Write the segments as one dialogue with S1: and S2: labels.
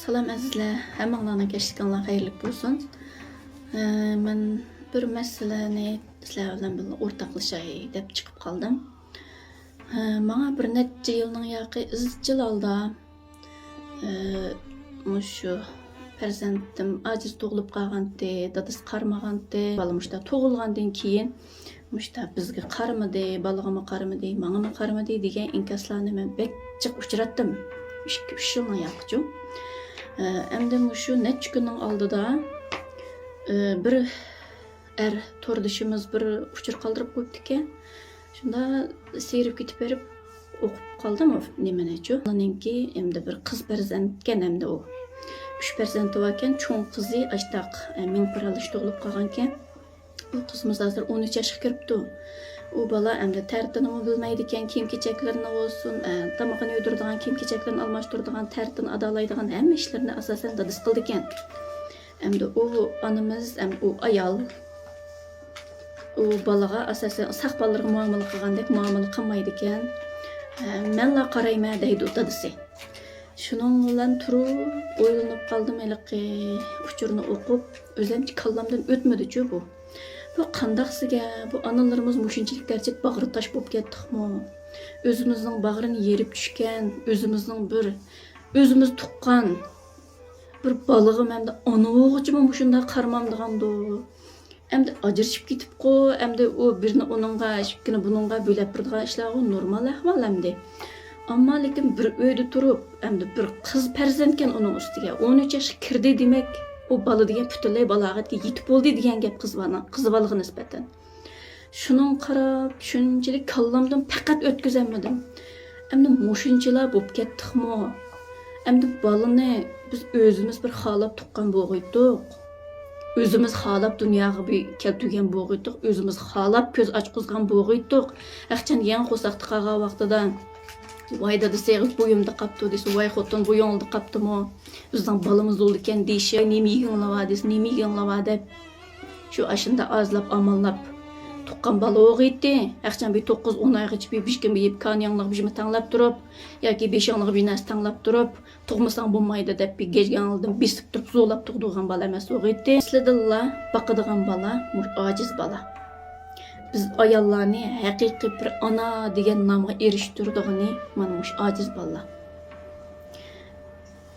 S1: Salam əzizlər, həmmanlarına keçdikənlər xeyirlik bolsun. Mən bir məsələni sizlər bilan birlə ortaqlaşay deb çıxıb qaldım. Mənə bir neçə yılның yaqı izchil holda mushu farzandim aciz tug'ilib qolgandi, dadasi qarmagandi, balamishda tug'ilgandan keyin muşta bizga qarimidi, balag'imga qarimidi, manga qarimidi degan inkaslarni men bek jiq uchratdim. 2-3 yılның yaqıcı. Endi mushu necha kunning oldida bir to'rdishimiz bir uchur qoldirib qo'yibdi ekan. Shunda serib ketib berib o'qib qoldim nimanechu. Onanki endi bir qiz farzand ekan, endi u 3 farzandi bor ekan, cho'ng qizi ashtaq ming quralish tug'ilib qolgan ekan. Bu qizimiz hozir 13 yoshga kiribdi. U bala endi tartini bilmaydi ekan, kiyim-kechaklarni olsun, tamog'ini yediradigan, kiyim-kechaklarni almashtiradigan, tartini adolaydigan hamma ishlarni asosan dadasi qildi ekan. Endi u onamiz, u ayol u balaga asosan saq balalarga muomala qilgandek muomala qilmaydi ekan. Menla qarayman deydi dadasi. Shuning bilan turib o'ylanib qoldim, eliqi uchurni o'qib, o'zimcha kallamdan o'tmadi-ku bu. Bu qandaqsiga, bu analarımız muşunchilik gerçek bag'ri tosh bo'lib ketdikmi? O'zimizning bag'rini yerib tushgan, o'zimiz tuqqan bir balığım endi ona o'g'ichimi mushunda qarmamdigandi. Endi ajrashib ketibqo, endi u birini onunga, shikini bununga bo'lib turadigan ishlar normal ahvol endi. Ammo lekin bir uyda turib, endi bir qiz farzandkan uning ustiga 13 yoshga kirdi demak, o balı degan butunlay balog'atga yetib bo'ldi degan gap qiz balaga nisbatan. Shuning qarab, shunchalik kallamdan faqat o'tkazamadim. Endi mushunchalar bo'lib ketdikmi? Endi balani biz o'zimiz bir xalab tuqqan bo'lg'aydik. O'zimiz xalab dunyoga keltirgan bo'lg'aydik, o'zimiz xalab ko'z ochqizgan bo'lg'aydik. Aqchan yan qo'saqti qolgan vaqtida vay dadasi bo'yimda qapti desa, vay xotin bo'yingda qaptimi? Bizning balamiz bo'ldi ekan deyishi, nima yig'inlava deb shu ashunda azlab amallab tuqqan bala o'g'iydi. Aqchan bir 9-10 oygacha bir bishkim yeb kanyangliq bijimi tanlab turib, yoki beshangliq binas tanlab turib, tug'masang bo'lmaydi deb bir gejgan oldim, besib turib zo'lab tug'dirgan bala emas o'g'iydi. Sizlarda baqadigan bala, ojiz bala. Biz ayollarni haqiqiy bir ona degan nomga erishtirdig'ini mana mush ojiz bolalar.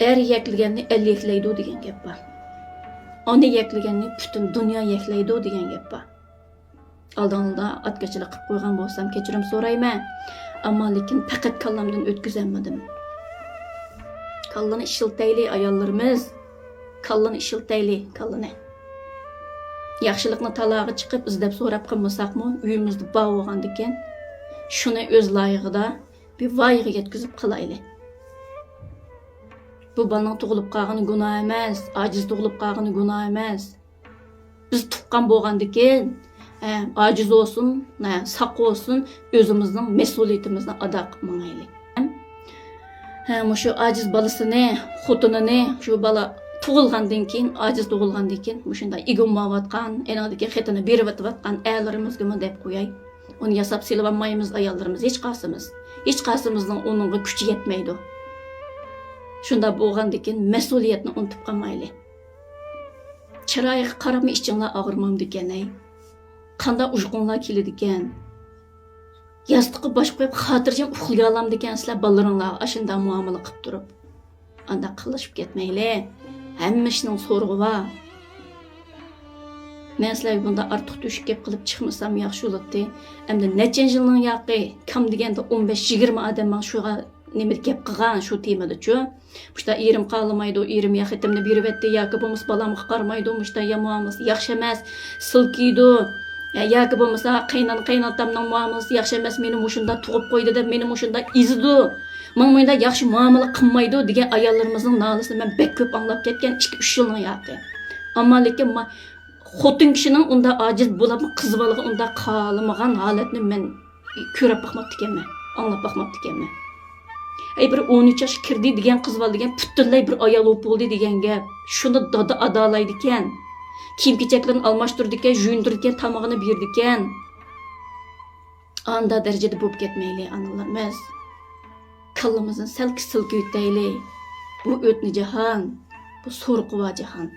S1: Er yaklaganni el yaklaydi degan gap bor. Ona yaklaganni butun dunyo yaklaydi degan gap bor. Oldinda atgachilik qilib qo'ygan bo'lsam kechirim so'rayman. Ammo lekin faqat kallamdan o'tkazolmadim. Kallani ishiltayli ayollarimiz. Kallani ishiltayli, kallani. Yaxshilikni talog'i chiqib izlab so'rab qilmasaqmi, uyimizda bog' bo'lganda ekan, shuni o'z loyig'ida bir voyaga yetkazib qilayli. Bu balaning tug'ilib qolgani gunoh emas, ojiz tug'ilib qolgani gunoh emas. Biz tuqqan bo'lganda ekan, ojiz olsun, saq olsun, o'zimizning mas'uliyatimizni ado qilmaylik. Shu ojiz bolasini, xotinini, shu bala tug'ilgandan keyin, ojiz tug'ilgandan keyin shunday ig'inmayotgan, enadagi xetini berib o'tayotgan ayollarımizga deb qo'yay. Uni yasab silib olmaymiz ayollarimiz hech qaysimizning uningga kuchi yetmaydi. Shunda bo'lgandan keyin mas'uliyatni unutib qolmaylik. Chiroyiga qarab ichinglar og'irmamdi ekan, qanday ujqunlar keladi ekan. Yostiqqa bosh qo'yib xotirjam uxlay olamdi ekan sizlar bolalaringlar ashunda muomala qilib turib. Anda qilishib ketmaylik. Hamma ishning so'rg'i bor. Men sizlarga bunda ortiq tushib kelib qilib chiqmasam yaxshi bo'ladi. Endi necha yilning yaqi, kam deganda 15-20 odam men shuga nima gap qilgan shu temada-chu. Bushda erim qolmaydi, erim yaqitimni berib etdi, yoki bo'lmasa balamga qarmaydi, bushda muomalasi yaxshi emas, silkiydi. Yoki bo'lmasa qaynotamning muomalasi yaxshi emas, meni mushunda tug'ib qo'ydi deb meni mushunda izdi. Menda yaxshi muomala qilmaydi degan ayollarimizning nolasini men bek ko'p anglab ketgan 2-3 yilning yaqi. Ammo lekin xotin kishining unda ojiz bo'lib, qiz bolaga unda qolmagan holatni men ko'rib boqmabdi ekanman, anglab boqmabdi ekanman. Bir 13 yosh kirdi degan qiz bola degan butunlay bir ayol bo'ldi degan gap. Shuni dada adolaydi ekan. Kiyim-kechaklarni almashtirdi ekan, yuyindirdi ekan, tomog'ini berdi ekan. Anda darajada bo'lib ketmaylik analarimiz. Kallamizni silki-silki o'taylik. Bu o'tni jahon, bu so'rqiva jahon.